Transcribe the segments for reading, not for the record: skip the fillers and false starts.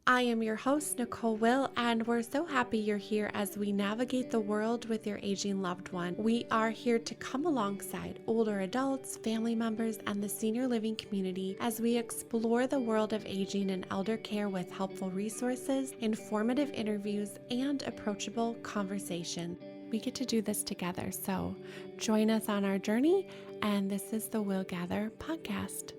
I am your host, Nicole Will, and we're so happy you're here as we navigate the world with your aging loved one. We are here to come alongside older adults, family members, and the senior living community as we explore the world of aging and elder care with helpful resources, informative interviews, and approachable conversation. We get to do this together, so join us on our journey, and this is the Will Gather podcast.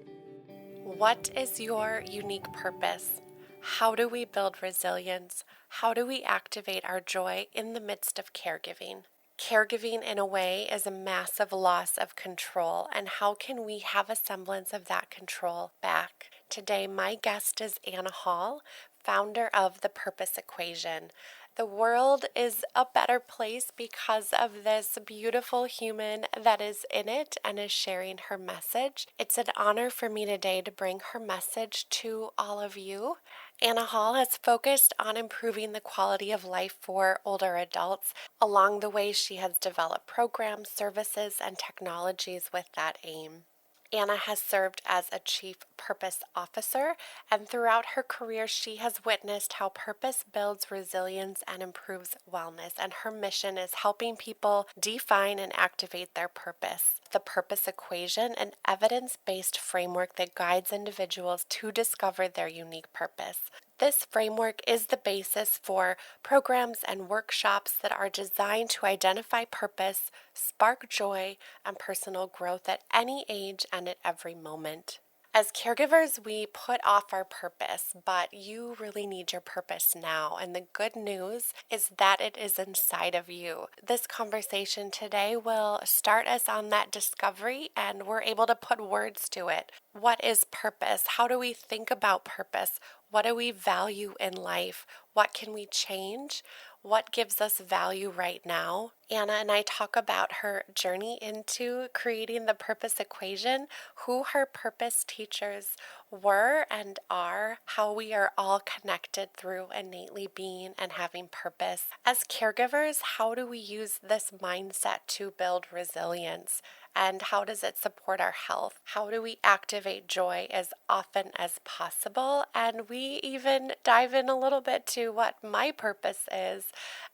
What is your unique purpose? How do we build resilience? How do we activate our joy in the midst of caregiving? Caregiving, in a way, is a massive loss of control, and how can we have a semblance of that control back? Today, my guest is Anna Hall, founder of The Purpose Equation. The world is a better place because of this beautiful human that is in it and is sharing her message. It's an honor for me today to bring her message to all of you. Anna Hall has focused on improving the quality of life for older adults. Along the way, she has developed programs, services, and technologies with that aim. Anna has served as a Chief Purpose Officer, and throughout her career, she has witnessed how purpose builds resilience and improves wellness, and her mission is helping people define and activate their purpose. The Purpose Equation, an evidence-based framework that guides individuals to discover their unique purpose. This framework is the basis for programs and workshops that are designed to identify purpose, spark joy, and personal growth at any age and at every moment. As caregivers, we put off our purpose, but you really need your purpose now. And the good news is that it is inside of you. This conversation today will start us on that discovery, and we're able to put words to it. What is purpose? How do we think about purpose? What do we value in life? What can we change? What gives us value right now? Anna and I talk about her journey into creating the purpose equation, who her purpose teachers were and are, how we are all connected through innately being and having purpose. As caregivers, how do we use this mindset to build resilience? And how does it support our health? How do we activate joy as often as possible? And we even dive in a little bit to what my purpose is,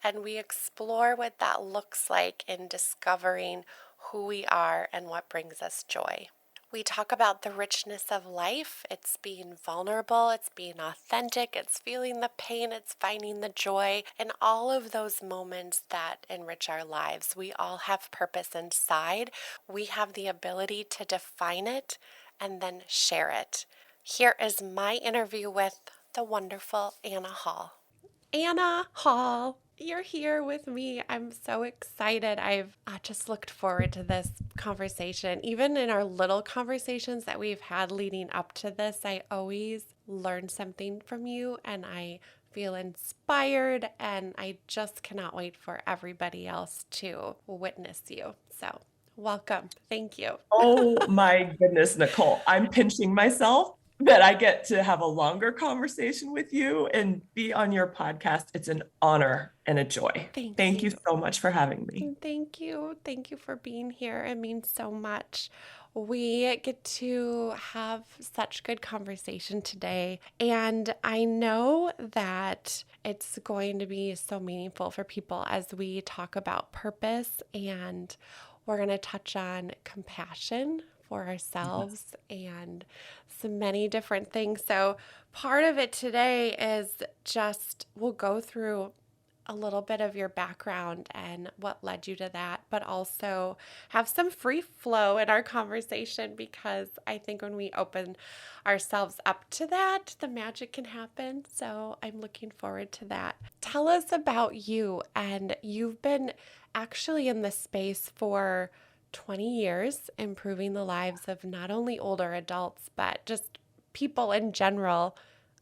and we explore what that looks like in discovering who we are and what brings us joy. We talk about the richness of life. It's being vulnerable, it's being authentic, it's feeling the pain, it's finding the joy, and all of those moments that enrich our lives. We all have purpose inside. We have the ability to define it and then share it. Here is my interview with the wonderful Anna Hall. Anna Hall, you're here with me. I'm so excited. I've just looked forward to this conversation. Even in our little conversations that we've had leading up to this, I always learn something from you, and I feel inspired, and I just cannot wait for everybody else to witness you. So welcome. Thank you. Oh my goodness, Nicole. I'm pinching myself that I get to have a longer conversation with you and be on your podcast. It's an honor and a joy. Thank you so much for having me. Thank you. Thank you for being here. It means so much. We get to have such good conversation today, and I know that it's going to be so meaningful for people as we talk about purpose, and we're going to touch on compassion for ourselves and so many different things. So part of it today is just we'll go through a little bit of your background and what led you to that, but also have some free flow in our conversation, because I think when we open ourselves up to that, the magic can happen. So I'm looking forward to that. Tell us about you. And you've been actually in this space for 20 years, improving the lives of not only older adults, but just people in general.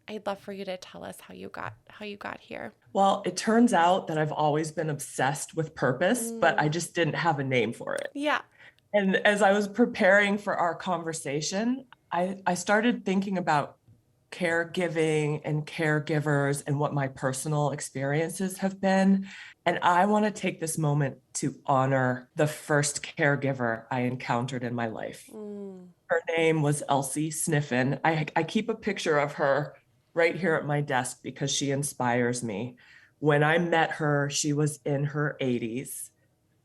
I'd love for you to tell us how you got here. Well, it turns out that I've always been obsessed with purpose, but I just didn't have a name for it. Yeah. And as I was preparing for our conversation, I started thinking about caregiving and caregivers and what my personal experiences have been. And I want to take this moment to honor the first caregiver I encountered in my life. Her name was Elsie Sniffen. I keep a picture of her right here at my desk because she inspires me. When I met her, she was in her 80s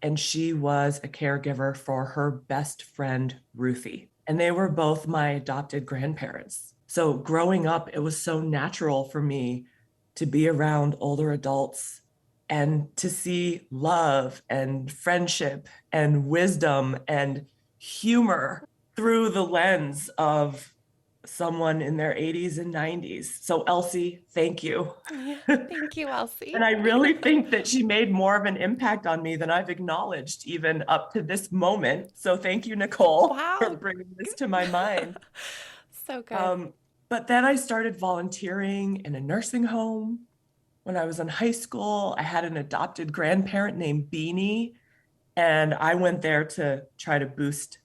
and she was a caregiver for her best friend, Ruthie. And they were both my adopted grandparents. So growing up, it was so natural for me to be around older adults and to see love and friendship and wisdom and humor through the lens of someone in their 80s and 90s. So, Elsie, thank you. Yeah. Thank you, And Elsie. I really think that she made more of an impact on me than I've acknowledged even up to this moment. So thank you, Nicole, for Wow. bringing this to my mind. So good. Um, but then I started volunteering in a nursing home. When I was in high school, I had an adopted grandparent named Beanie, and I went there to try to boost,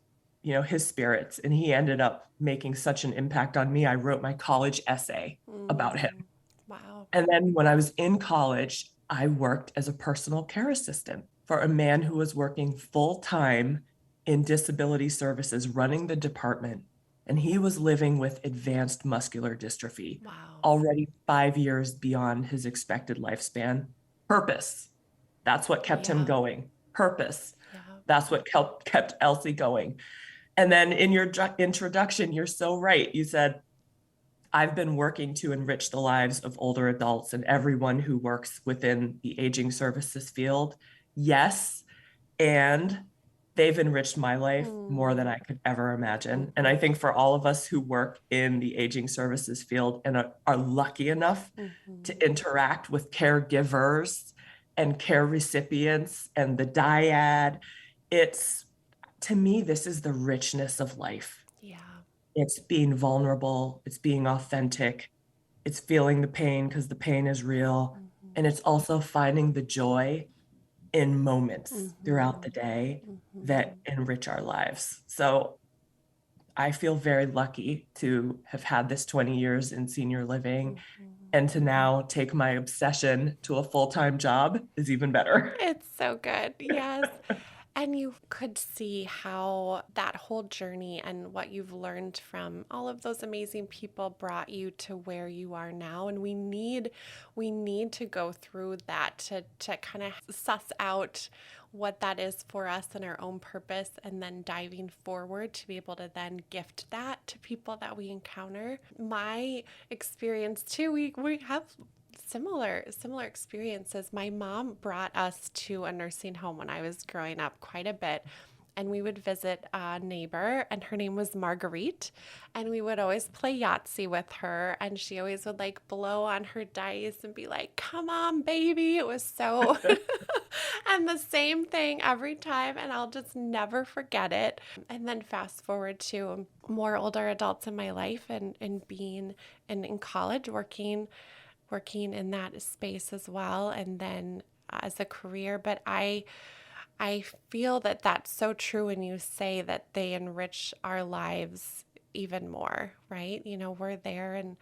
his spirits. And he ended up making such an impact on me. I wrote my college essay about him. Mm, wow. And then when I was in college, I worked as a personal care assistant for a man who was working full time in disability services, running the department. And he was living with advanced muscular dystrophy, Wow. already 5 years beyond his expected lifespan. Purpose. That's what kept him Yeah. going. Purpose. Yeah. That's what kept Elsie going. And then in your introduction, you're so right. You said, I've been working to enrich the lives of older adults and everyone who works within the aging services field. Yes, and they've enriched my life more than Mm, I could ever imagine. And I mhm, think for all of us who work in the aging services field and are lucky enough to mhm. interact with caregivers and care recipients and the dyad, it's to me, this is the richness of life. Yeah. It's being vulnerable, it's being authentic, it's feeling the pain because the pain is real. Mhm, And it's also finding the joy in moments throughout the mhm, day that mhm, enrich our lives. So I feel very lucky to have had this 20 years in senior living, mhm. and to now take my obsession to a full-time job is even better. It's so good. Yes. And you could see how that whole journey and what you've learned from all of those amazing people brought you to where you are now. And we need to go through that to kind of suss out what that is for us and our own purpose, and then diving forward to be able to then gift that to people that we encounter. My experience too, we have similar experiences. My mom brought us to a nursing home when I was growing up quite a bit. And we would visit a neighbor, and her name was Marguerite. And we would always play Yahtzee with her. And she always would like blow on her dice and be like, "Come on, baby." It was so, and the same thing every time. And I'll just never forget it. And then fast forward to more older adults in my life, and being in college, working in that space as well, and then as a career. But I feel that that's so true when you say that they enrich our lives even more, right? We're there and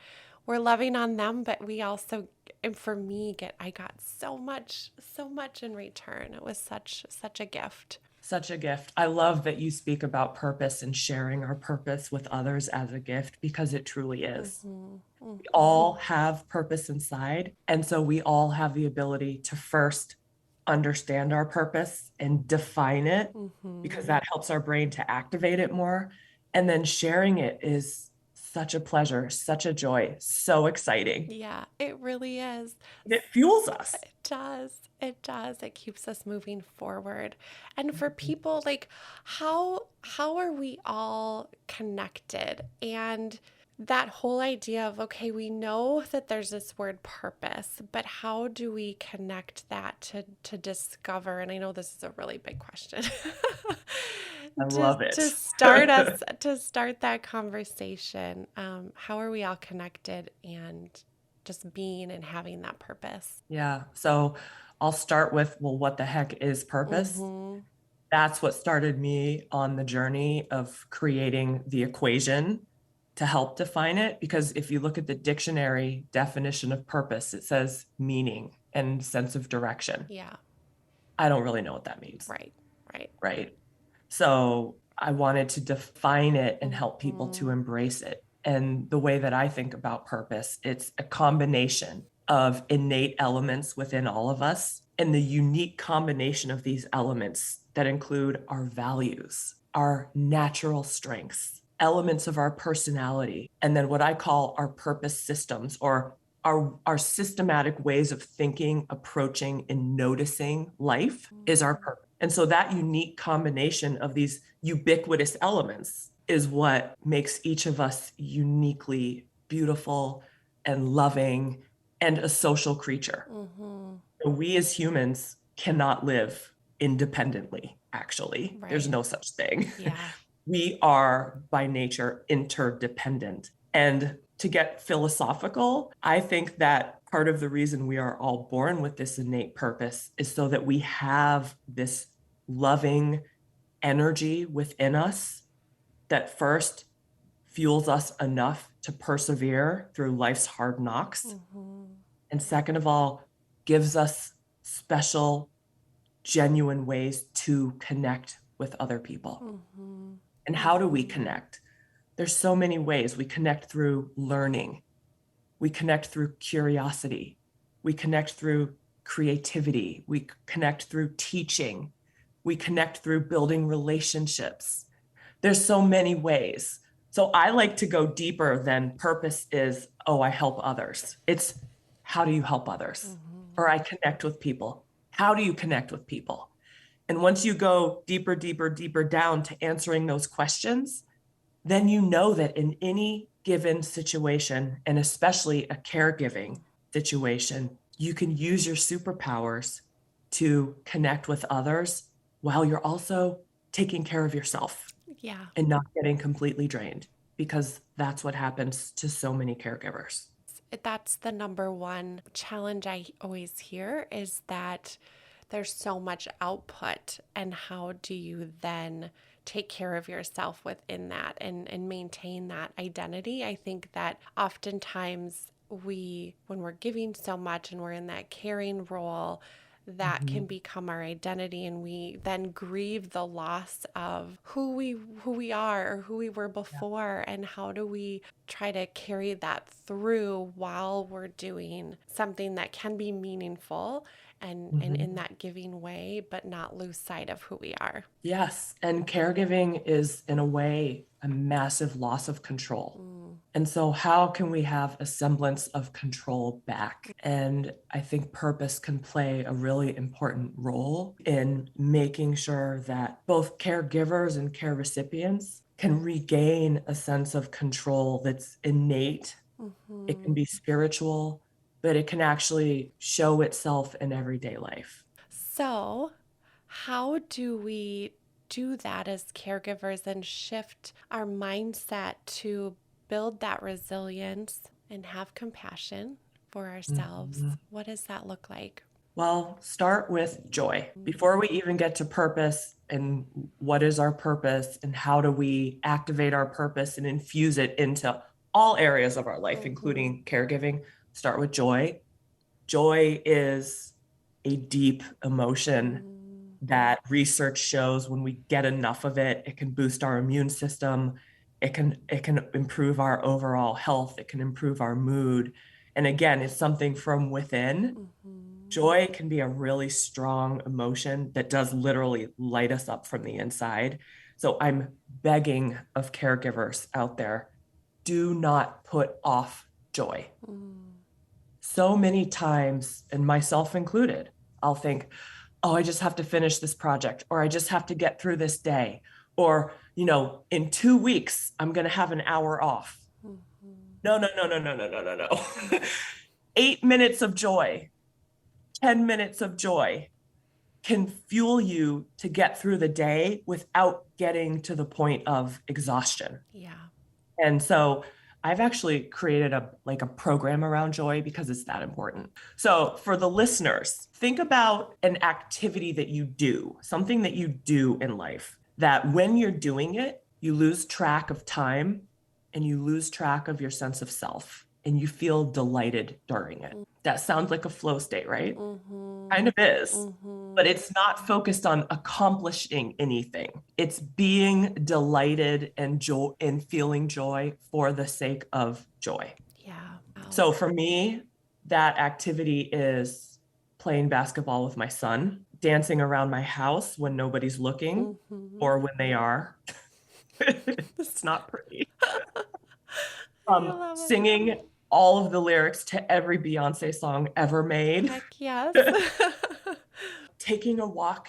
we're loving on them, but we also, and for me, I got so much in return. It was such a gift. Such a gift. I love that you speak about purpose and sharing our purpose with others as a gift because it truly is. Mm-hmm, We mm-hmm, all have purpose inside. And so we all have the ability to first understand our purpose and define it because mm-hmm. that helps our brain to activate it more. And then sharing it is such a pleasure, such a joy, so exciting. Yeah, it really is. And it fuels us. It does. It does. It keeps us moving forward. And for people, like, how are we all connected? And that whole idea of, okay, we know that there's this word purpose, but how do we connect that to discover? And I know this is a really big question. I to love to it. start that conversation. How are we all connected, and just being and having that purpose? Yeah. So I'll start with, well, what the heck is purpose? Mm-hmm. That's what started me on the journey of creating the equation to help define it. Because if you look at the dictionary definition of purpose, it says meaning and sense of direction. Yeah. I don't really know what that means, Right. Right. right? So I wanted to define it and help people to Mm-hmm. embrace it. and the way that I think about purpose, it's a combination of innate elements within all of us and the unique combination of these elements that include our values, our natural strengths, elements of our personality, and then what I call our purpose systems, or our systematic ways of thinking, approaching, and noticing life is our purpose. And so that unique combination of these ubiquitous elements is what makes each of us uniquely beautiful and loving and a social creature. We as humans cannot live independently, actually. There's Right. no such thing. Yeah. We are by nature interdependent. And to get philosophical, I think that part of the reason we are all born with this innate purpose is so that we have this loving energy within us that first fuels us enough to persevere through life's hard knocks. And second of all, gives us special, genuine ways to connect with other people. And how do we connect? There's so many ways. We connect through learning. We connect through curiosity. We connect through creativity. We connect through teaching. We connect through building relationships. There's so many ways. So I like to go deeper than purpose is, oh, I help others. It's how do you help others? Or I connect with people. How do you connect with people? And once you go deeper, deeper, deeper down to answering those questions, then you know that in any given situation, and especially a caregiving situation, you can use your superpowers to connect with others while you're also taking care of yourself Yeah. and not getting completely drained, because that's what happens to so many caregivers. That's the number one challenge I always hear is that there's so much output, and how do you then take care of yourself within that and maintain that identity? I think that oftentimes when we're giving so much and we're in that caring role, that can become our identity, and we then grieve the loss of who we are or who we were before. And how do we try to carry that through while we're doing something that can be meaningful and in that giving way, but not lose sight of who we are? Yes. And caregiving is, in a way, a massive loss of control. And so, how can we have a semblance of control back? And I think purpose can play a really important role in making sure that both caregivers and care recipients can regain a sense of control that's innate. It can be spiritual, but it can actually show itself in everyday life. So, how do we do that as caregivers and shift our mindset to build that resilience and have compassion for ourselves? Mhm. What does that look like? Well, start with joy. Before we even get to purpose and what is our purpose and how do we activate our purpose and infuse it into all areas of our life, including caregiving, start with joy. Joy is a deep emotion that research shows when we get enough of it, it can boost our immune system. It can improve our overall health. It can improve our mood. And again, it's something from within. Joy can be a really strong emotion that does literally light us up from the inside. So I'm begging of caregivers out there, do not put off joy. So many times, and myself included, I'll think, oh, I just have to finish this project, or I just have to get through this day, or, in 2 weeks, I'm going to have an hour off. No, no, no, no, no, no, no, no, no. 8 minutes of joy, 10 minutes of joy can fuel you to get through the day without getting to the point of exhaustion. Yeah. And so I've actually created a program around joy because it's that important. So for the listeners, think about an activity that you do, something that you do in life that when you're doing it, you lose track of time and you lose track of your sense of self. and you feel delighted during it. That sounds like a flow state, right? Mm-hmm. Kind of is, but Mm-hmm. it's not focused on accomplishing anything. It's being delighted and joy and feeling joy for the sake of joy. Yeah. Wow. So for me, that activity is playing basketball with my son, dancing around my house when nobody's looking Mm-hmm. or when they are. It's not pretty. I love it. Singing all of the lyrics to every Beyonce song ever made, Heck yes. taking a walk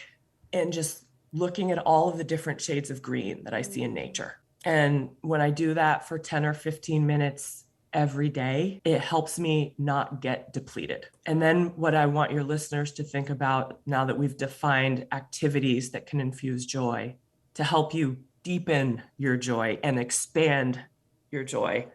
and just looking at all of the different shades of green that I see in nature. And when I do that for 10 or 15 minutes every day, it helps me not get depleted. And then what I want your listeners to think about now that we've defined activities that can infuse joy to help you deepen your joy and expand your joy.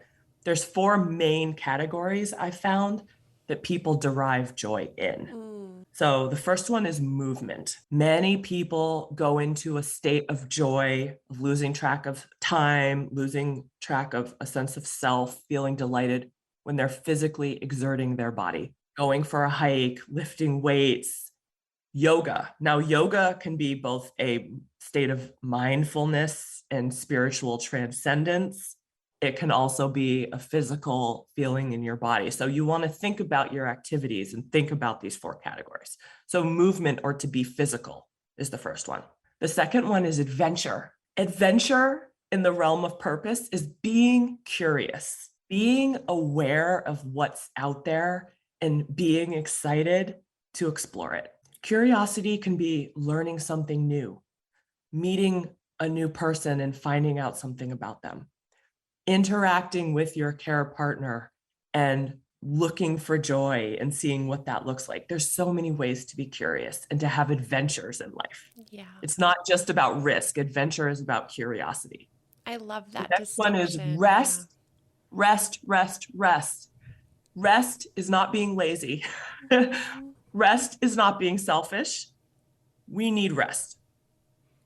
There's 4 main categories I found that people derive joy in. Mm. So the first one is movement. Many people go into a state of joy, of losing track of time, losing track of a sense of self, feeling delighted when they're physically exerting their body, going for a hike, lifting weights, yoga. Now, yoga can be both a state of mindfulness and spiritual transcendence. It can also be a physical feeling in your body. So you want to think about your activities and think about these 4 categories. So movement or to be physical is the first one. The second one is adventure. Adventure in the realm of purpose is being curious, being aware of what's out there and being excited to explore it. Curiosity can be learning something new, meeting a new person and finding out something about them, interacting with your care partner and looking for joy and seeing what that looks like. There's so many ways to be curious and to have adventures in life. Yeah. It's not just about risk. Adventure is about curiosity. I love The that next one is distinction. Yeah. rest, rest, rest, rest. Rest is not being lazy. Mhm. Rest is not being selfish. We need rest.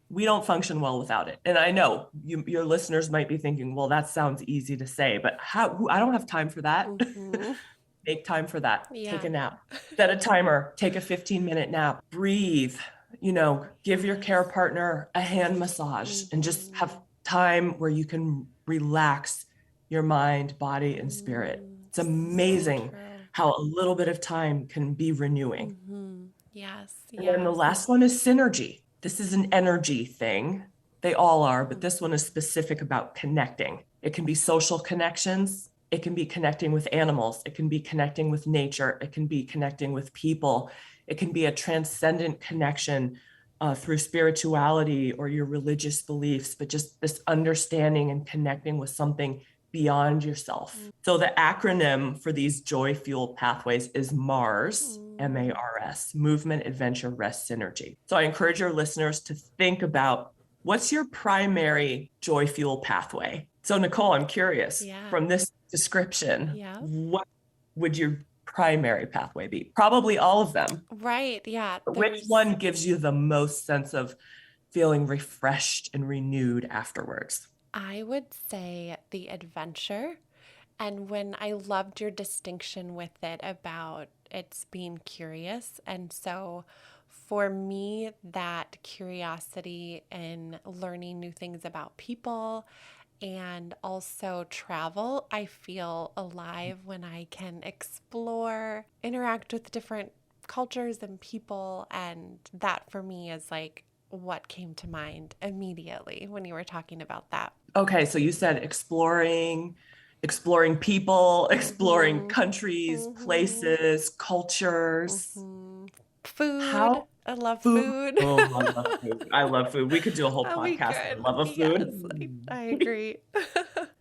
We don't function well without it. And I know your listeners might be thinking, well, that sounds easy to say, but I don't have time for that. Mhm. Make time for that. Take Yeah. a nap. Set a timer. Take a 15-minute nap. Breathe. Give your care partner a hand massage and just have time where you can relax your mind, body, and spirit. It's So amazing true. how a little bit of time can be renewing. Yes. And then the Yes. last one is synergy. This is an energy thing. They all are, but this one is specific about connecting. It can be social connections. It can be connecting with animals. It can be connecting with nature. It can be connecting with people. It can be a transcendent connection through spirituality or your religious beliefs, but just this understanding and connecting with something beyond yourself. So the acronym for these joy fuel pathways is MARS, MARS, movement, adventure, rest, synergy. So I encourage your listeners to think about what's your primary joy fuel pathway. So Nicole, I'm curious Yeah. from this description, Yeah. what would your primary pathway be? Probably all of them. Right. Yeah. But which one gives you the most sense of feeling refreshed and renewed afterwards? I would say the adventure. And when I loved your distinction with it about it's being curious. And so for me, that curiosity in learning new things about people and also travel, I feel alive when I can explore, interact with different cultures and people. And that for me is like what came to mind immediately when you were talking about that. Okay, so you said exploring people, exploring Mm-hmm. countries, Mm-hmm. places, cultures. Mm-hmm. Food. How I love food? food. Oh, I love food. I love food. We could do a whole Oh, we podcast on could. love of Yes, food. I agree.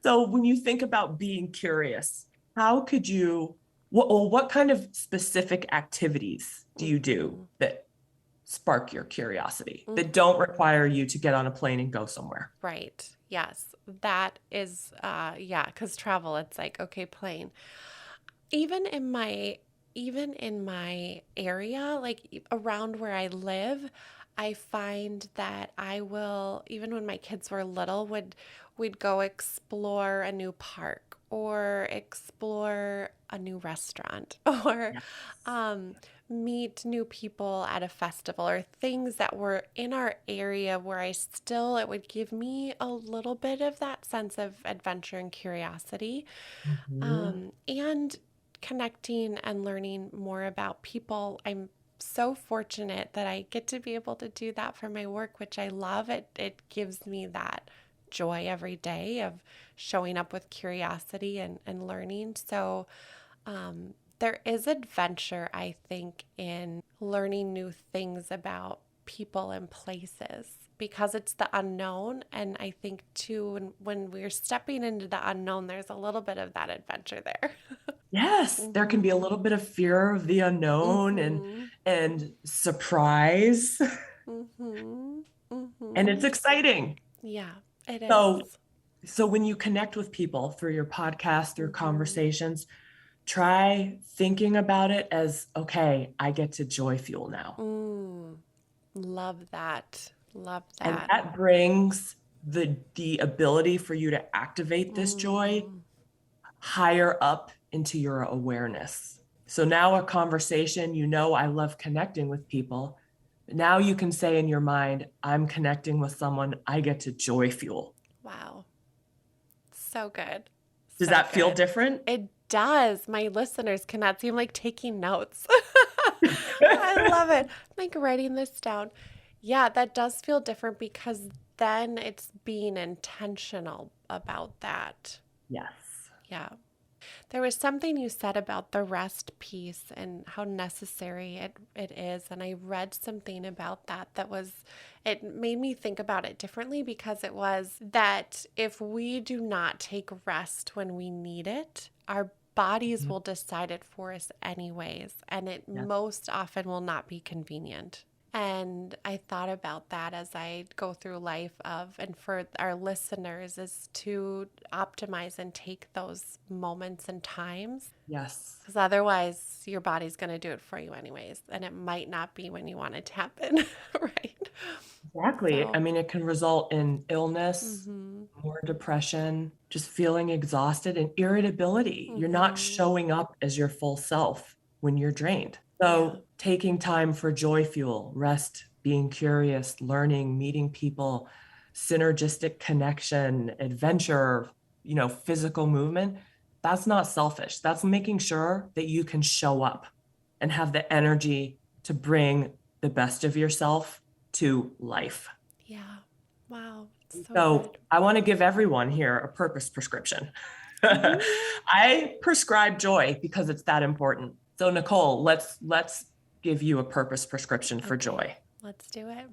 So when you think about being curious, how could you, what kind of specific activities do you do that spark your curiosity, that don't require you to get on a plane and go somewhere? Right. Yes. That is yeah, cuz travel it's like okay, plane. Even in my even in my area, like around where I live, I find that I will even when my kids were little would we'd go explore a new park or explore a new restaurant or Yes. um, meet new people at a festival or things that were in our area where it would give me a little bit of that sense of adventure and curiosity, Mhm. and connecting and learning more about people. I'm so fortunate that I get to be able to do that for my work, which I love. It gives me that joy every day of showing up with curiosity and learning. So there is adventure, I think, in learning new things about people and places because it's the unknown. And I think, too, when we're stepping into the unknown, there's a little bit of that adventure there. Yes, there can be a Mm-hmm. little bit of fear of the unknown Mm-hmm. and surprise, Mm-hmm. and Mm-hmm. it's exciting. Yeah, it So, is. so when you connect with people through your podcast, through Mm-hmm. conversations, try thinking about it as, okay, I get to joy fuel now. Mm. Love that. Love And that. that brings the ability for you to activate this joy Mm. higher up into your awareness. So now a conversation, I love connecting with people. Now you can say in your mind, I'm connecting with someone I get to joy fuel. Wow. So good. Does So that feel good. different? It does. My listeners cannot see. I'm like taking notes. I love it. I'm like writing this down. Yeah, that does feel different because then it's being intentional about that. Yes. Yeah. There was something you said about the rest piece and how necessary it is. And I read something about it made me think about it differently because it was that if we do not take rest when we need it, our bodies Mhm. will decide it for us anyways. And it Yes. most often will not be convenient. And I thought about that as I go through life and for our listeners is to optimize and take those moments and times Yes. because otherwise your body's going to do it for you anyways. And it might not be when you want it to happen. Right. Exactly. I So, mean, it can result in illness, mm-hmm, more depression, just feeling exhausted and irritability. You're not mm-hmm, showing up as your full self when you're drained. yeah, So, taking time for joy fuel, rest, being curious, learning, meeting people, synergistic connection, adventure, physical movement, that's not selfish. That's making sure that you can show up and have the energy to bring the best of yourself to life. yeah. Wow. So So good. I want to give everyone here a purpose prescription. Mm-hmm. I prescribe joy because it's that important. So Nicole, let's give you a purpose prescription for Okay, joy. let's do it.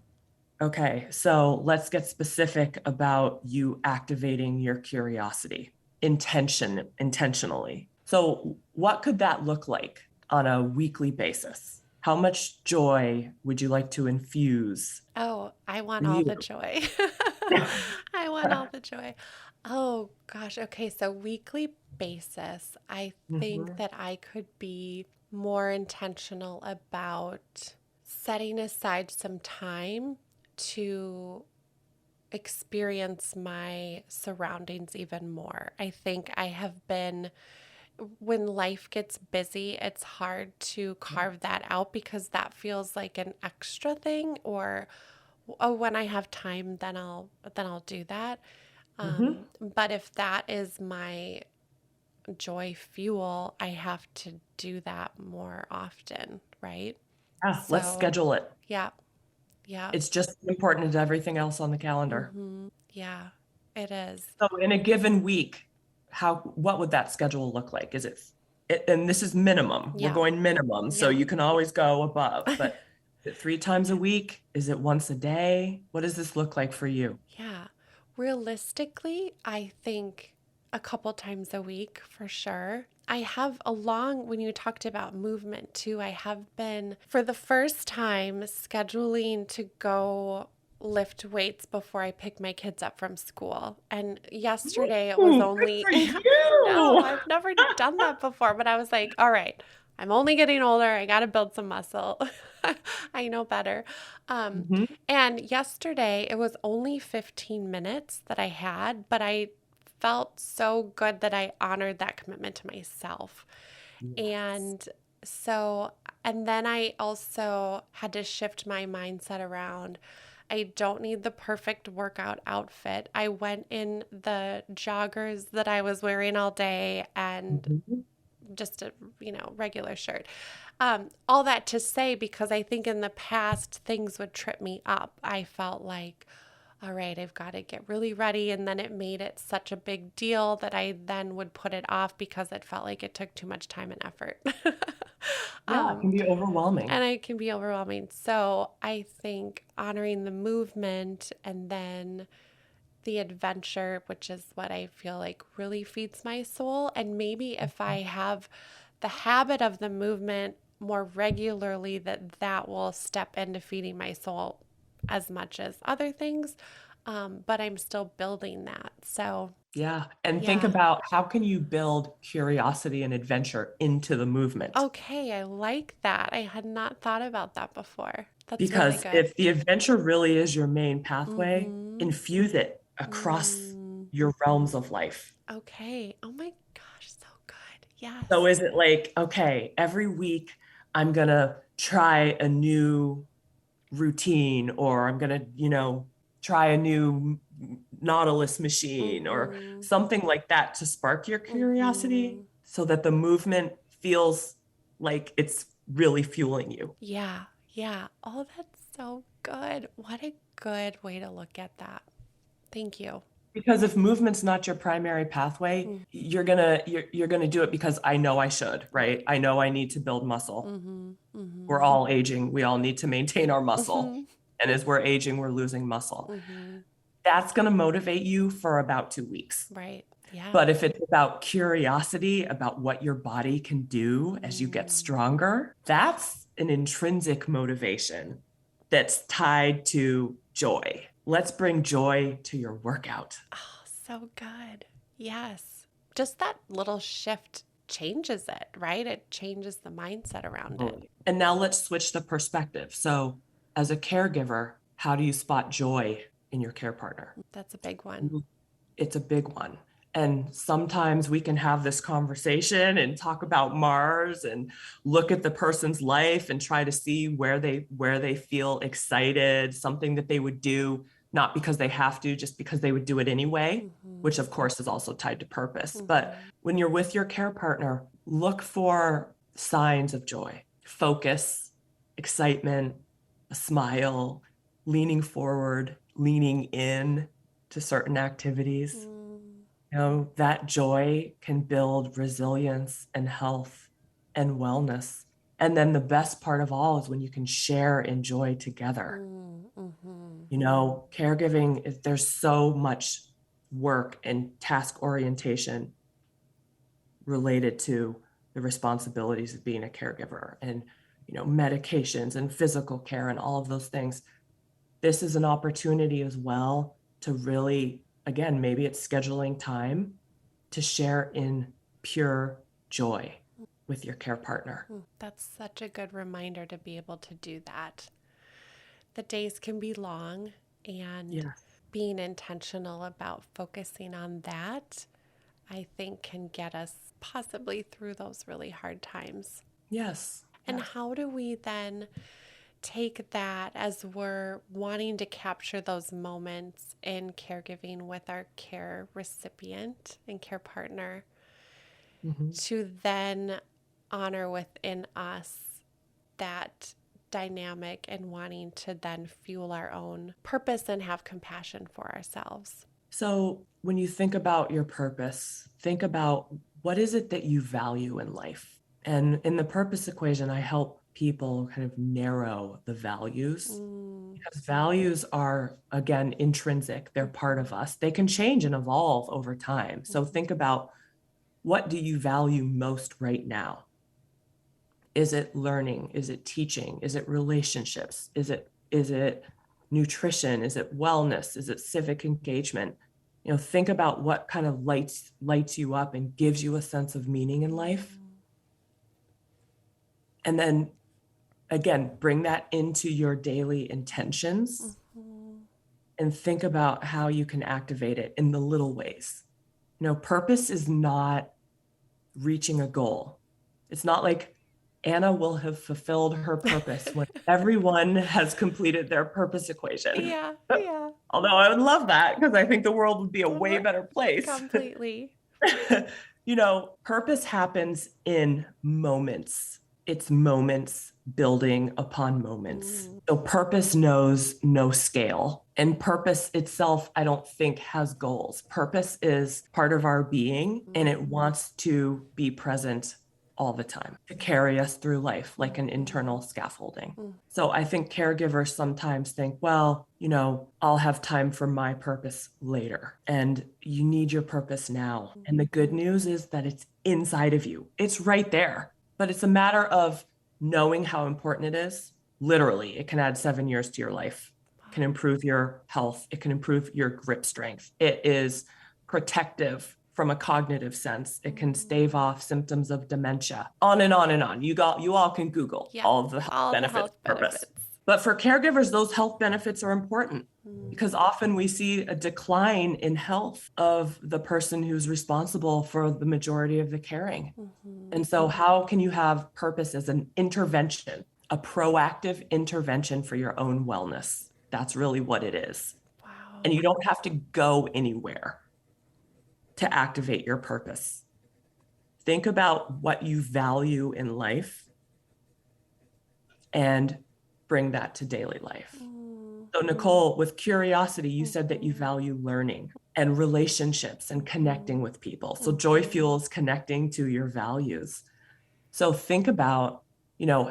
Okay, so let's get specific about you activating your curiosity intentionally. So what could that look like on a weekly basis? How much joy would you like to infuse Oh, I for want all the you? joy. I want all the joy. Oh gosh. Okay. So, weekly basis, I think Mhm. that I could be more intentional about setting aside some time to experience my surroundings even more. I think I have been, when life gets busy, it's hard to carve that out because that feels like an extra thing or oh, when I have time, then I'll do that. Mhm. But if that is my joy fuel, I have to do that more often, right? Yeah, let's So, schedule it. yeah, yeah, It's just as important as everything else on the calendar. yeah, it is. So in a given week, what would that schedule look like? And this is minimum. We're Yeah, going minimum, so yeah, you can always go above, but is it 3 times a week? Is it once a day? What does this look like for you? yeah. Realistically, I think a couple times a week for sure. I have when you talked about movement too, I have been for the first time scheduling to go lift weights before I pick my kids up from school. And yesterday it was Ooh, good only, for I know, you. I've never done that before, but I was like, all right, I'm only getting older. I got to build some muscle. I know better. Um, Mhm. and yesterday it was only 15 minutes that I had, but I felt so good that I honored that commitment to myself. Yes. And so, and then I also had to shift my mindset around. I don't need the perfect workout outfit. I went in the joggers that I was wearing all day and Mhm. just a regular shirt. All that to say, because I think in the past things would trip me up. I felt like, all right, I've got to get really ready, and then it made it such a big deal that I then would put it off because it felt like it took too much time and effort. Yeah, it can be overwhelming. And it can be overwhelming. So I think honoring the movement and then the adventure, which is what I feel like really feeds my soul. And maybe if I have the habit of the movement more regularly, that will step into feeding my soul as much as other things. But I'm still building that. So, Yeah. And think yeah. about how can you build curiosity and adventure into the movement? Okay, I like that. I had not thought about that before. That's really Because good. if the adventure really is your main pathway, Mm-hmm. infuse it across Mm. your realms of life. Okay. Oh my gosh, so good. So Yes. is it like, okay, every week I'm gonna try a new routine, or I'm gonna, try a new Nautilus machine or Mm-hmm. something like that to spark your Mm-hmm. curiosity so that the movement feels like it's really fueling you. Yeah. Yeah. Oh, that's so good. What a good way to look at that. Thank you. Because if movement's not your primary pathway, Mm. you're gonna do it because I know I should, right? Right. I know I need to build muscle. Mm-hmm. We're Mm-hmm. all aging. We all need to maintain our muscle. Mm-hmm. And as we're aging, we're losing muscle. Mm-hmm. That's going to motivate you for about 2 weeks. Right. Yeah. But if it's about curiosity about what your body can do as you get Mm. stronger, that's an intrinsic motivation that's tied to joy. Let's bring joy to your workout. Oh, so good. Yes. Just that little shift changes it, right? It changes the mindset around it. Totally. And now let's switch the perspective. So, as a caregiver, how do you spot joy in your care partner? That's a big one. It's a big one. And sometimes we can have this conversation and talk about Mars and look at the person's life and try to see where they feel excited, something that they would do not because they have to, just because they would do it anyway, Mm-hmm. which of course is also tied to purpose. But Mm-hmm. when you're with your care partner, look for signs of joy, focus, excitement, a smile, leaning forward, leaning in to certain activities. Mm. That joy can build resilience and health and wellness. And then the best part of all is when you can share in joy together. Mm-hmm. Caregiving is there's so much work and task orientation related to the responsibilities of being a caregiver and medications and physical care and all of those things. This is an opportunity as well to really, again, maybe it's scheduling time to share in pure joy with your care partner. That's such a good reminder to be able to do that. The days can be long, and Yeah. being intentional about focusing on that, I think, can get us possibly through those really hard times. Yes. And Yes. how do we then take that as we're wanting to capture those moments in caregiving with our care recipient and care partner Mhm. to then honor within us that dynamic and wanting to then fuel our own purpose and have compassion for ourselves? So when you think about your purpose, think about what is it that you value in life? And in the purpose equation, I help people kind of narrow the values Mm, because values are, again, intrinsic. They're part of us. They can change and evolve over time. So mhm, think about what do you value most right now? Is it learning? Is it teaching? Is it relationships? Is it nutrition? Is it wellness? Is it civic engagement? Think about what kind of lights you up and gives you a sense of meaning in life. mm, And then again, bring that into your daily intentions mhm. and think about how you can activate it in the little ways. Purpose is not reaching a goal. It's not like Anna will have fulfilled her purpose when everyone has completed their purpose equation. Yeah, yeah. Although I would love that because I think the world would be a way better place. Completely. Purpose happens in moments. It's moments building upon moments. Mm. So purpose knows no scale. And purpose itself, I don't think has goals. Purpose is part of our being and it wants to be present all the time to carry us through life like an internal scaffolding. So I think caregivers sometimes think, well, I'll have time for my purpose later. And you need your purpose now. And the good news is that it's inside of you. It's right there. But it's a matter of knowing how important it is. Literally, it can add 7 years to your life. It can improve your health. It can improve your grip strength. It is protective from a cognitive sense. It can stave off symptoms of dementia. On and on and on. You all can Google all of the health benefits of purpose. But for caregivers, those health benefits are important because often we see a decline in health of the person who's responsible for the majority of the caring. And so how can you have purpose as an intervention, a proactive intervention for your own wellness? That's really what it is. Wow. And you don't have to go anywhere to activate your purpose. Think about what you value in life and bring that to daily life. So Nicole, with curiosity, you said that you value learning and relationships and connecting with people. So joy fuels connecting to your values. So think about,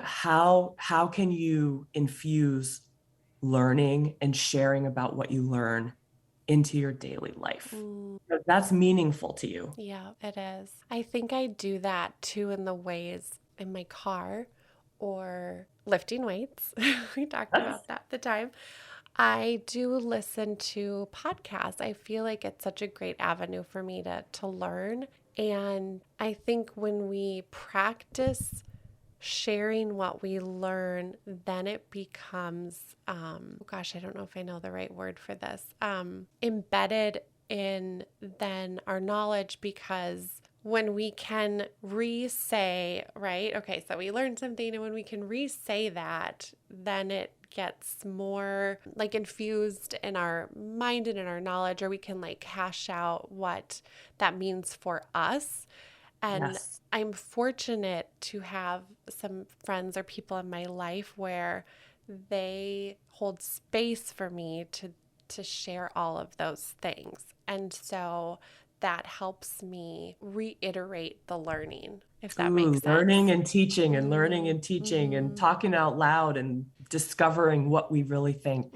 how can you infuse learning and sharing about what you learn into your daily life? That's meaningful to you. Yeah, it is. I think I do that too in the ways in my car or lifting weights. We talked about that at the time. I do listen to podcasts. I feel like it's such a great avenue for me to learn. And I think when we practice sharing what we learn, then it becomes, I don't know if I know the right word for this, embedded in then our knowledge, because when we can re-say, right? Okay, so we learned something, and when we can re-say that, then it gets more like infused in our mind and in our knowledge, or we can like hash out what that means for us. And Yes. I'm fortunate to have some friends or people in my life where they hold space for me to share all of those things. And so that helps me reiterate the learning, if that makes sense. Learning and teaching and learning and teaching and talking out loud and discovering what we really think.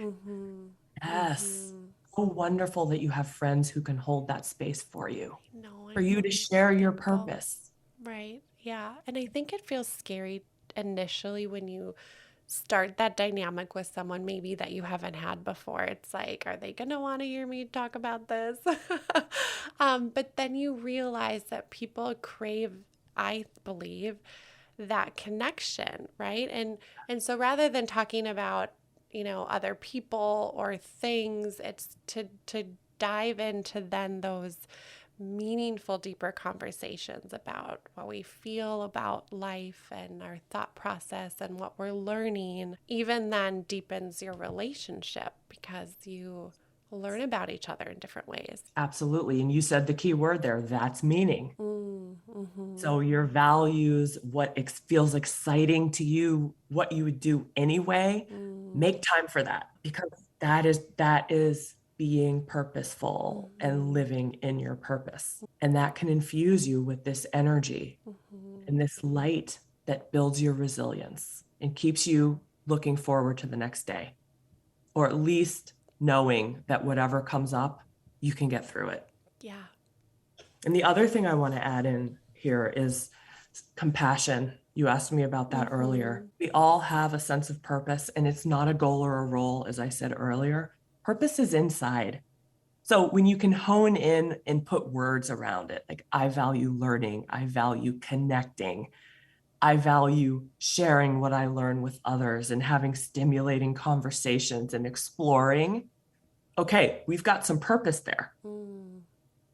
Yes. So wonderful that you have friends who can hold that space for you, for you to share your purpose. Right. Yeah. And I think it feels scary initially when you start that dynamic with someone maybe that you haven't had before. It's like, are they going to want to hear me talk about this? But then you realize that people crave, I believe, that connection, right? And so rather than talking about, other people or things, it's to dive into then those meaningful, deeper conversations about what we feel about life and our thought process and what we're learning. Even then deepens your relationship because you learn about each other in different ways. Absolutely. And you said the key word there, that's meaning. So your values, what feels exciting to you, what you would do anyway, make time for that, because that is being purposeful and living in your purpose. And that can infuse you with this energy and this light that builds your resilience and keeps you looking forward to the next day, or at least knowing that whatever comes up, you can get through it. Yeah. And the other thing I want to add in here is compassion. You asked me about that earlier. We all have a sense of purpose, and it's not a goal or a role, as I said earlier. Purpose is inside. So when you can hone in and put words around it, like I value learning, I value connecting, I value sharing what I learn with others and having stimulating conversations and exploring. Okay, we've got some purpose there.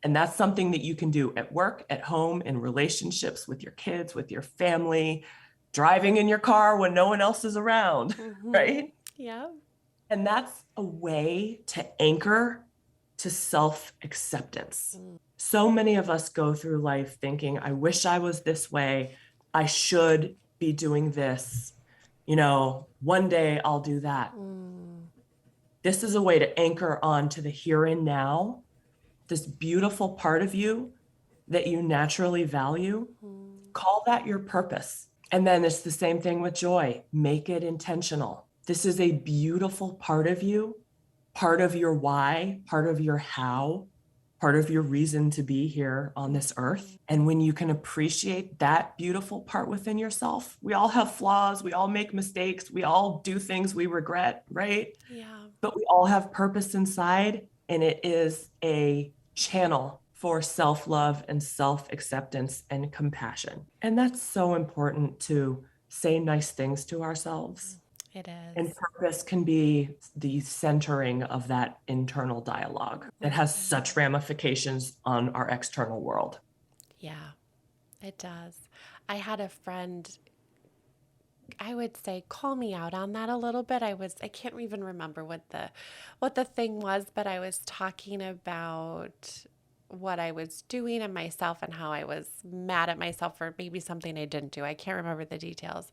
And that's something that you can do at work, at home, in relationships with your kids, with your family, driving in your car when no one else is around, right? Yeah. And that's a way to anchor to self-acceptance. So many of us go through life thinking, I wish I was this way. I should be doing this. One day I'll do that. This is a way to anchor on to the here and now, this beautiful part of you that you naturally value. Call that your purpose. And then it's the same thing with joy. Make it intentional. This is a beautiful part of you, part of your why, part of your how, part of your reason to be here on this earth. And when you can appreciate that beautiful part within yourself, we all have flaws, we all make mistakes, we all do things we regret, right? Yeah. But we all have purpose inside, and it is a channel for self-love and self-acceptance and compassion. And that's so important, to say nice things to ourselves. It is. And purpose can be the centering of that internal dialogue that has such ramifications on our external world. Yeah, it does. I had a friend, I would say, call me out on that a little bit. I can't even remember what the thing was, but I was talking about what I was doing and myself and how I was mad at myself for maybe something I didn't do. I can't remember the details,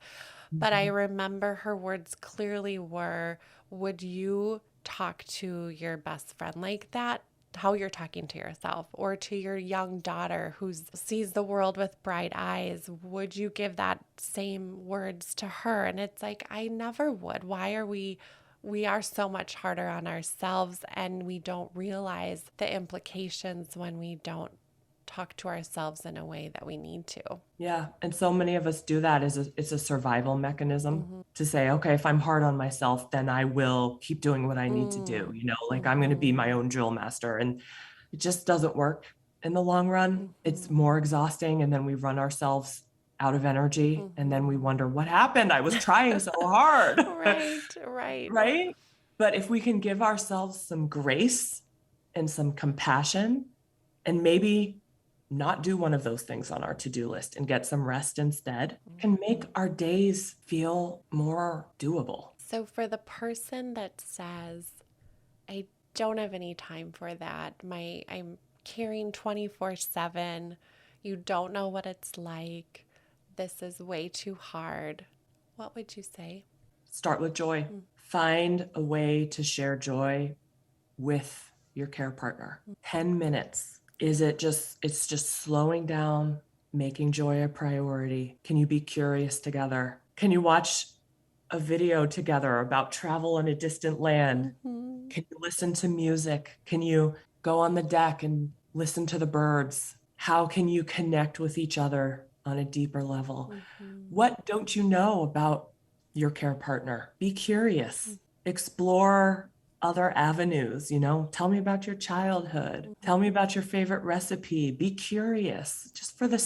but I remember her words clearly were, would you talk to your best friend like that? How you're talking to yourself, or to your young daughter who sees the world with bright eyes, would you give that same words to her? And it's like, I never would. Why are we are so much harder on ourselves, and we don't realize the implications when we don't talk to ourselves in a way that we need to. Yeah. And so many of us do that as it's a survival mechanism to say, okay, if I'm hard on myself, then I will keep doing what I need to do. Like I'm going to be my own drill master. And it just doesn't work in the long run. It's more exhausting. And then we run ourselves out of energy. And then we wonder, what happened? I was trying so hard. Right. Right. But if we can give ourselves some grace and some compassion, and maybe not do one of those things on our to-do list and get some rest instead, can make our days feel more doable. So for the person that says, I don't have any time for that, I'm caring 24/7, you don't know what it's like, this is way too hard, what would you say? Start with joy. Find a way to share joy with your care partner. 10 minutes. It's just slowing down, making joy a priority. Can you be curious together? Can you watch a video together about travel in a distant land? Can you listen to music? Can you go on the deck and listen to the birds? How can you connect with each other on a deeper level? What don't you know about your care partner? Be curious. Explore other avenues. Tell me about your childhood. Tell me about your favorite recipe. Be curious, just for the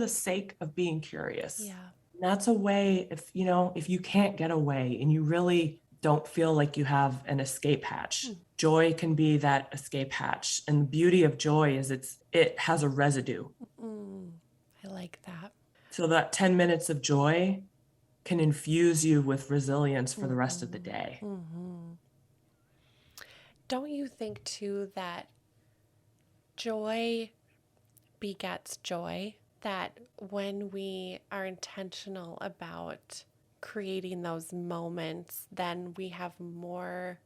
sake of being curious. Yeah. And that's a way, if you can't get away and you really don't feel like you have an escape hatch, joy can be that escape hatch. And the beauty of joy is it has a residue. I like that. So that 10 minutes of joy can infuse you with resilience for the rest of the day. Don't you think too that joy begets joy? That when we are intentional about creating those moments, then we have more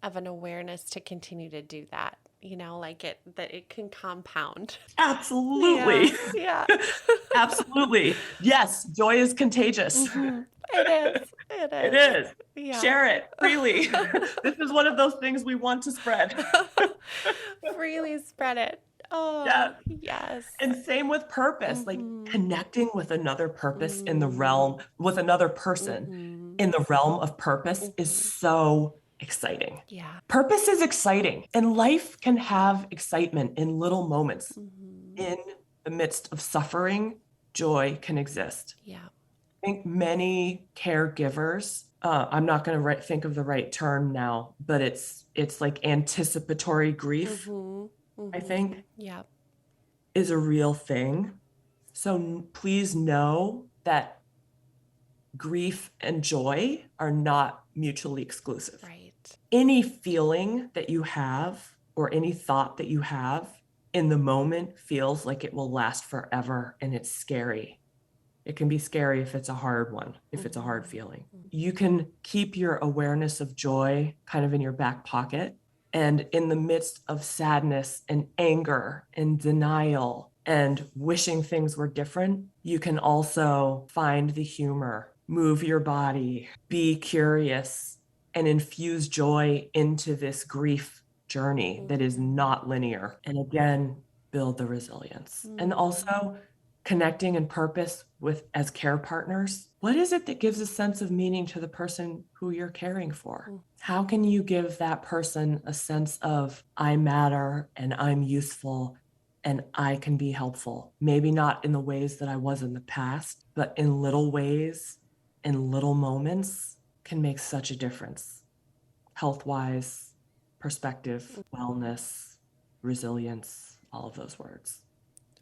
of an awareness to continue to do that. That it can compound. Absolutely. Yeah. Absolutely. Yes, joy is contagious. It is. It is. Yeah. Share it freely. This is one of those things we want to spread. Freely spread it. Oh, yes. And same with purpose, like connecting with another purpose in the realm, with another person in the realm of purpose is so exciting. Yeah. Purpose is exciting, and life can have excitement in little moments. In the midst of suffering, joy can exist. Yeah. I think many caregivers, I'm not going to think of the right term now, but it's like anticipatory grief. I think, Yeah. is a real thing. So please know that grief and joy are not mutually exclusive. Right. Any feeling that you have or any thought that you have in the moment feels like it will last forever, and it's scary. It can be scary if it's a hard one, if it's a hard feeling. You can keep your awareness of joy kind of in your back pocket. And in the midst of sadness and anger and denial and wishing things were different, you can also find the humor, move your body, be curious, and infuse joy into this grief journey that is not linear. And again, build the resilience. And also, connecting in purpose with as care partners. What is it that gives a sense of meaning to the person who you're caring for? How can you give that person a sense of I matter and I'm useful and I can be helpful? Maybe not in the ways that I was in the past, but in little ways, in little moments can make such a difference. Health-wise, perspective, wellness, resilience, all of those words.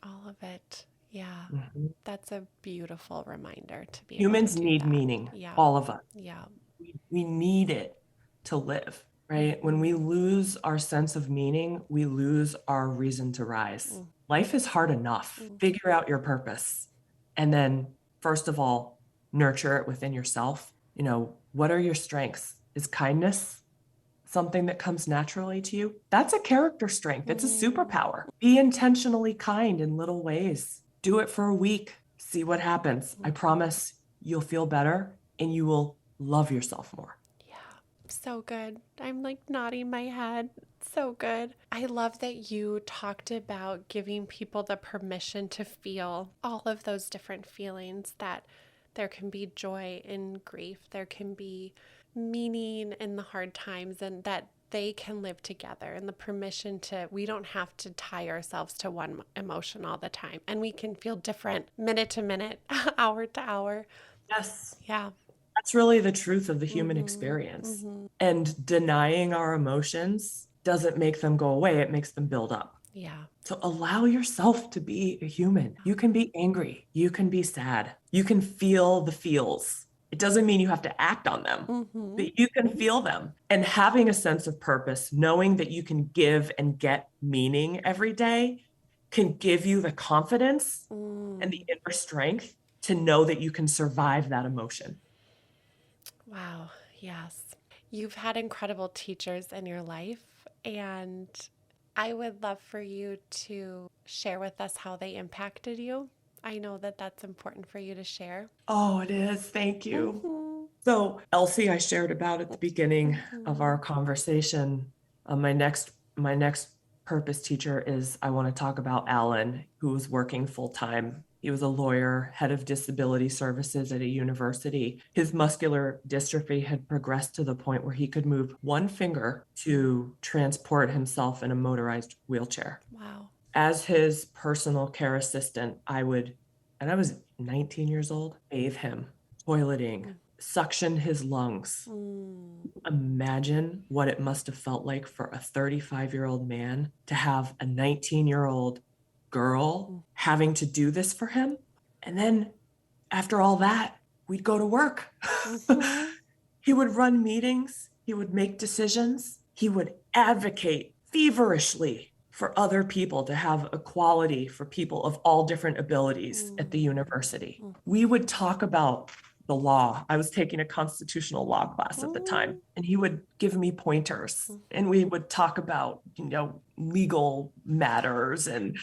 All of it. Yeah. Mhm. That's a beautiful reminder to be able to Humans do need that. meaning, Yeah. all of us. Yeah. We need it to live, right? When we lose our sense of meaning, we lose our reason to rise. Life is hard enough. Figure out your purpose. And then, first of all, nurture it within yourself. You know, what are your strengths? Is kindness something that comes naturally to you? That's a character strength. It's a superpower. Be intentionally kind in little ways. Do it for a week. See what happens. I promise you'll feel better and you will love yourself more. Yeah. So good. I'm like nodding my head. So good. I love that you talked about giving people the permission to feel all of those different feelings, that there can be joy in grief, there can be meaning in the hard times, and that they can live together, and the permission to, we don't have to tie ourselves to one emotion all the time, and we can feel different minute to minute, hour to hour. Yes. Yeah. That's really the truth of the human experience. And denying our emotions doesn't make them go away, it makes them build up. Yeah. So allow yourself to be a human. You can be angry, you can be sad, you can feel the feels. It doesn't mean you have to act on them, but you can feel them. And having a sense of purpose, knowing that you can give and get meaning every day, can give you the confidence and the inner strength to know that you can survive that emotion. Wow. Yes. You've had incredible teachers in your life, and I would love for you to share with us how they impacted you. I know that that's important for you to share. Oh, it is. Thank you. Mm-hmm. So, Elsie, I shared about at the beginning of our conversation. My next purpose teacher is I want to talk about Alan, who was working full time. He was a lawyer, head of disability services at a university. His muscular dystrophy had progressed to the point where he could move one finger to transport himself in a motorized wheelchair. Wow. As his personal care assistant, and I was 19 years old, bathe him, toileting, suction his lungs. Imagine what it must have felt like for a 35-year-old man to have a 19-year-old girl having to do this for him. And then after all that, we'd go to work. He would run meetings, he would make decisions, he would advocate feverishly for other people to have equality for people of all different abilities at the university. We would talk about the law. I was taking a constitutional law class at the time, and he would give me pointers, and we would talk about, legal matters and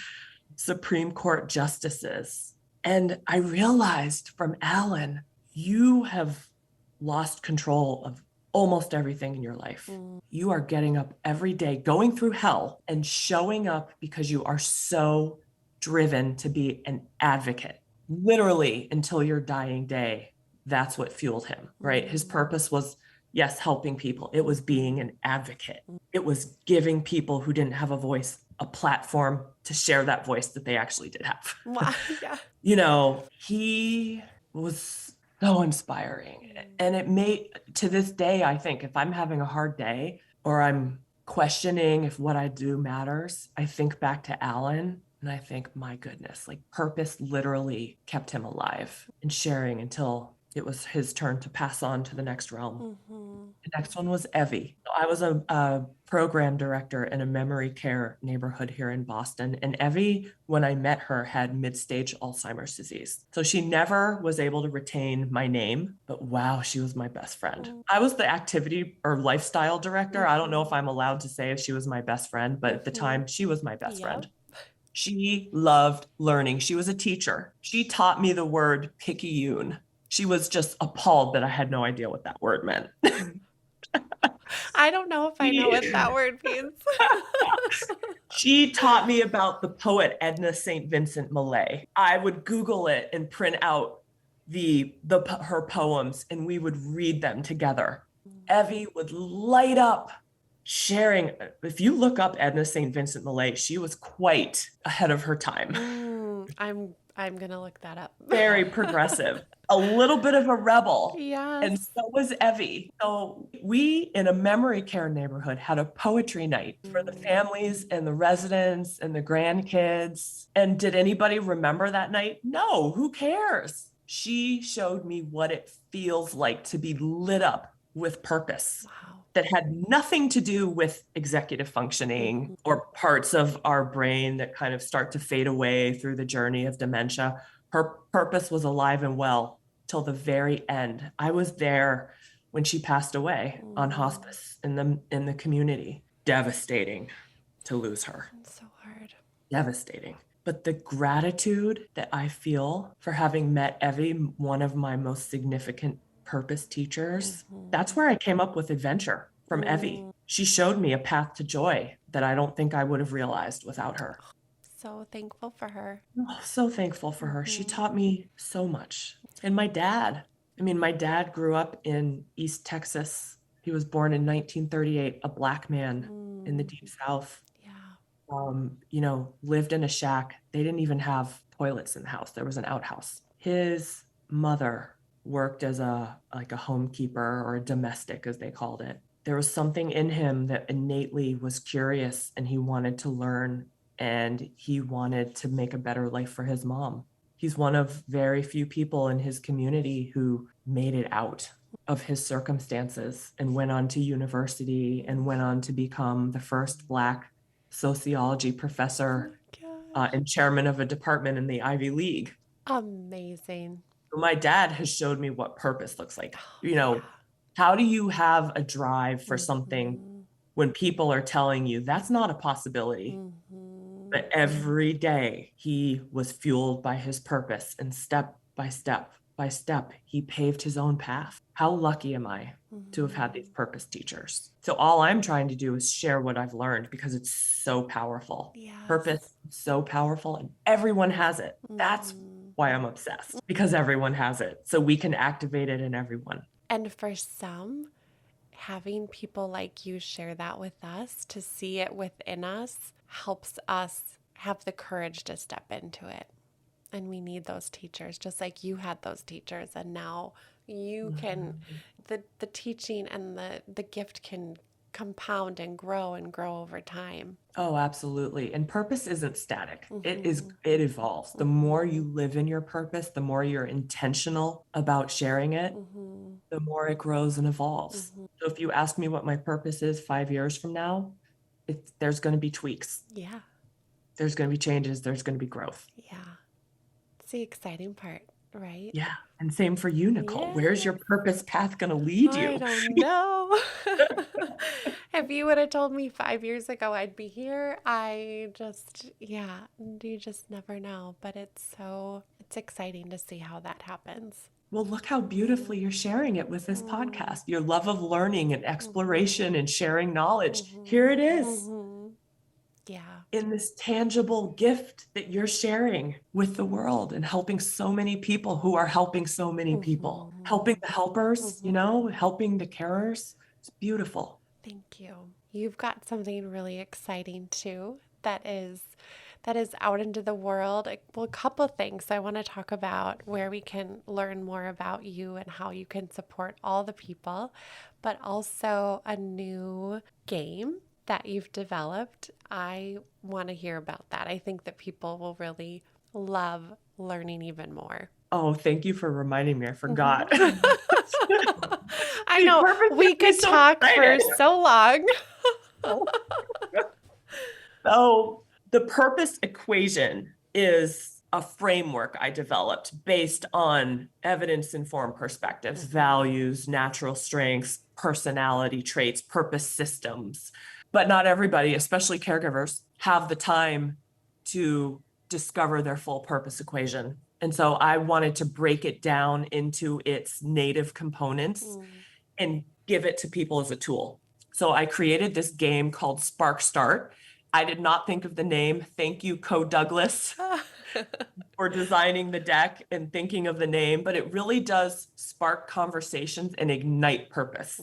Supreme Court justices. And I realized from Alan, you have lost control of almost everything in your life. You are getting up every day, going through hell, and showing up because you are so driven to be an advocate, literally until your dying day. That's what fueled him, right? His purpose was, yes, helping people. It was being an advocate. It was giving people who didn't have a voice a platform to share that voice that they actually did have. Wow. Yeah. He was so inspiring. And it made, to this day, I think if I'm having a hard day or I'm questioning if what I do matters, I think back to Alan and I think, my goodness, like purpose literally kept him alive and sharing until it was his turn to pass on to the next realm. The next one was Evie. I was a program director in a memory care neighborhood here in Boston. And Evie, when I met her, had mid-stage Alzheimer's disease. So she never was able to retain my name, but wow, she was my best friend. I was the activity or lifestyle director. I don't know if I'm allowed to say if she was my best friend, but at the time, she was my best friend. She loved learning. She was a teacher. She taught me the word picayune. She was just appalled that I had no idea what that word meant. I don't know if I know what that word means. She taught me about the poet Edna St. Vincent Millay. I would Google it and print out her poems, and we would read them together. Evie would light up sharing. If you look up Edna St. Vincent Millay, she was quite ahead of her time. I'm gonna look that up. Very progressive, a little bit of a rebel. Yes. And so was Evie. So we in a memory care neighborhood had a poetry night for the families and the residents and the grandkids. And did anybody remember that night? No, who cares? She showed me what it feels like to be lit up with purpose. Wow. That had nothing to do with executive functioning or parts of our brain that kind of start to fade away through the journey of dementia. Her purpose was alive and well till the very end. I was there when she passed away on hospice in the community. Devastating to lose her. It's so hard. Devastating. But the gratitude that I feel for having met Evie, one of my most significant purpose teachers, that's where I came up with adventure from Evie. She showed me a path to joy that I don't think I would have realized without her. So thankful for her. Oh, so thankful for her. She taught me so much. And my dad grew up in East Texas. He was born in 1938, a Black man in the Deep South. Lived in a shack. They didn't even have toilets in the house. There was an outhouse. His mother worked as a homekeeper or a domestic, as they called it. There was something in him that innately was curious, and he wanted to learn, and he wanted to make a better life for his mom. He's one of very few people in his community who made it out of his circumstances and went on to university and went on to become the first Black sociology professor and chairman of a department in the Ivy League. Amazing. My dad has showed me what purpose looks like. How do you have a drive for something when people are telling you that's not a possibility? But every day he was fueled by his purpose, and step by step by step, he paved his own path. How lucky am I to have had these purpose teachers? So all I'm trying to do is share what I've learned because it's so powerful. Yes. Purpose is so powerful, and everyone has it. That's why I'm obsessed, because everyone has it. So we can activate it in everyone. And for some, having people like you share that with us, to see it within us, helps us have the courage to step into it. And we need those teachers, just like you had those teachers. And now you can, the teaching and the gift can compound and grow over time. Oh, absolutely. And purpose isn't static. It evolves. The more you live in your purpose, the more you're intentional about sharing it, the more it grows and evolves. So if you ask me what my purpose is 5 years from now, there's going to be tweaks. Yeah. There's going to be changes. There's going to be growth. Yeah. It's the exciting part, right? Yeah. And same for you, Nicole. Yeah. Where's your purpose path going to lead you? I don't know. If you would have told me 5 years ago I'd be here, you just never know. But it's exciting to see how that happens. Well, look how beautifully you're sharing it with this podcast. Your love of learning and exploration and sharing knowledge. Here it is. Yeah. In this tangible gift that you're sharing with the world and helping so many people who are helping so many people, helping the helpers, helping the carers. It's beautiful. Thank you. You've got something really exciting too that is out into the world. Well, a couple of things I want to talk about where we can learn more about you and how you can support all the people, but also a new game that you've developed. I want to hear about that. I think that people will really love learning even more. Oh, thank you for reminding me. I forgot. I know we could talk for so long. So the purpose equation is a framework I developed based on evidence-informed perspectives, values, natural strengths, personality traits, purpose systems. But not everybody, especially caregivers, have the time to discover their full purpose equation. And so I wanted to break it down into its native components and give it to people as a tool. So I created this game called Spark Start. I did not think of the name. Thank you, Code Douglas, for designing the deck and thinking of the name, but it really does spark conversations and ignite purpose.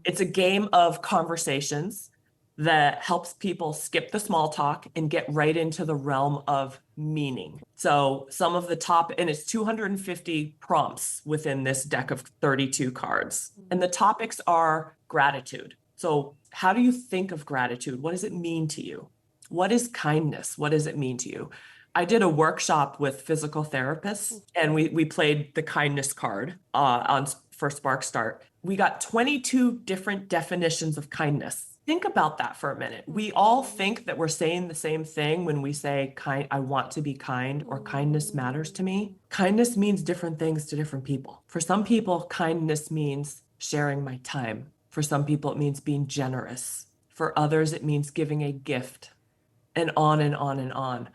It's a game of conversations that helps people skip the small talk and get right into the realm of meaning. So some of the top, and it's 250 prompts within this deck of 32 cards. And the topics are gratitude. So how do you think of gratitude? What does it mean to you? What is kindness? What does it mean to you? I did a workshop with physical therapists, and we played the kindness card for Spark Start. We got 22 different definitions of kindness. Think about that for a minute. We all think that we're saying the same thing when we say, I want to be kind, or kindness matters to me. Kindness means different things to different people. For some people, kindness means sharing my time. For some people, it means being generous. For others, it means giving a gift, and on and on and on.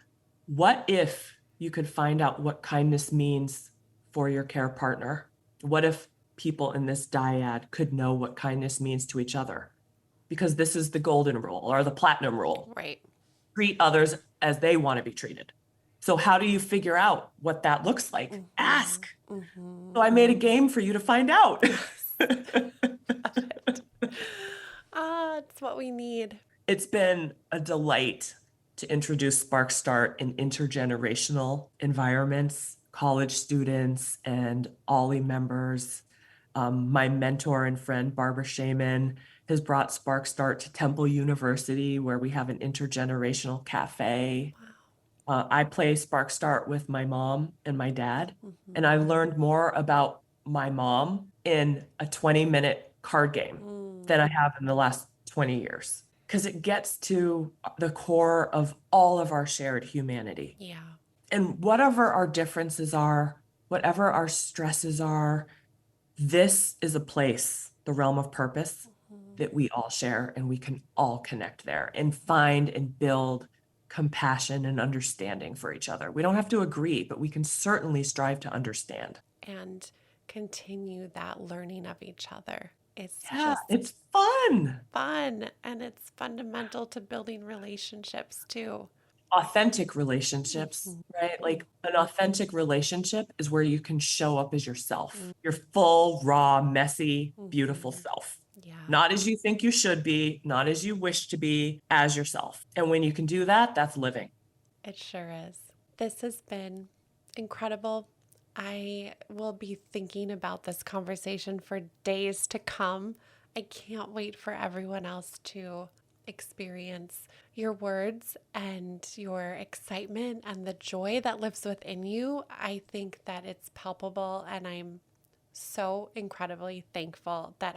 What if you could find out what kindness means for your care partner? What if people in this dyad could know what kindness means to each other? Because this is the golden rule or the platinum rule. Right. Treat others as they want to be treated. So how do you figure out what that looks like? Ask. So I made a game for you to find out. It's what we need. It's been a delight to introduce Spark Start in intergenerational environments, college students and Ollie members. My mentor and friend, Barbara Shaman, has brought Spark Start to Temple University, where we have an intergenerational cafe. Wow. I play Spark Start with my mom and my dad, and I learned more about my mom in a 20-minute card game than I have in the last 20 years, because it gets to the core of all of our shared humanity. Yeah. And whatever our differences are, whatever our stresses are, this is a place, the realm of purpose, that we all share, and we can all connect there and find and build compassion and understanding for each other. We don't have to agree, but we can certainly strive to understand. And continue that learning of each other. It's fun. And it's fundamental to building relationships too. Authentic relationships, right? Like an authentic relationship is where you can show up as yourself, your full, raw, messy, beautiful self. Yeah. Not as you think you should be, not as you wish to be, as yourself. And when you can do that, that's living. It sure is. This has been incredible. I will be thinking about this conversation for days to come. I can't wait for everyone else to experience your words and your excitement and the joy that lives within you. I think that it's palpable, and I'm so incredibly thankful that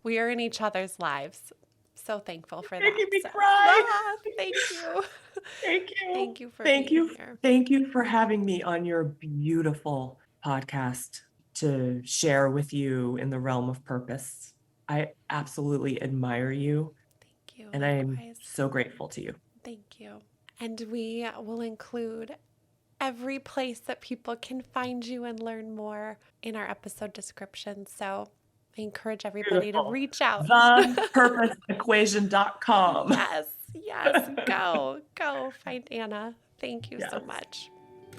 we are in each other's lives. So thankful for that. Making me cry. Thank you. Thank you. Thank you for being here. Thank you for having me on your beautiful podcast to share with you in the realm of purpose. I absolutely admire you. Thank you. And I'm so grateful to you. Thank you. And we will include every place that people can find you and learn more in our episode description. So I encourage everybody to reach out. ThePurposeEquation.com. Yes. Go find Anna. Thank you so much.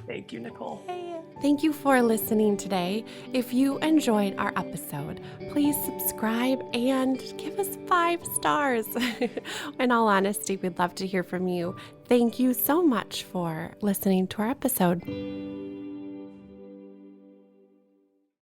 Thank you, Nicole. Hey. Thank you for listening today. If you enjoyed our episode, please subscribe and give us 5 stars. In all honesty, we'd love to hear from you. Thank you so much for listening to our episode.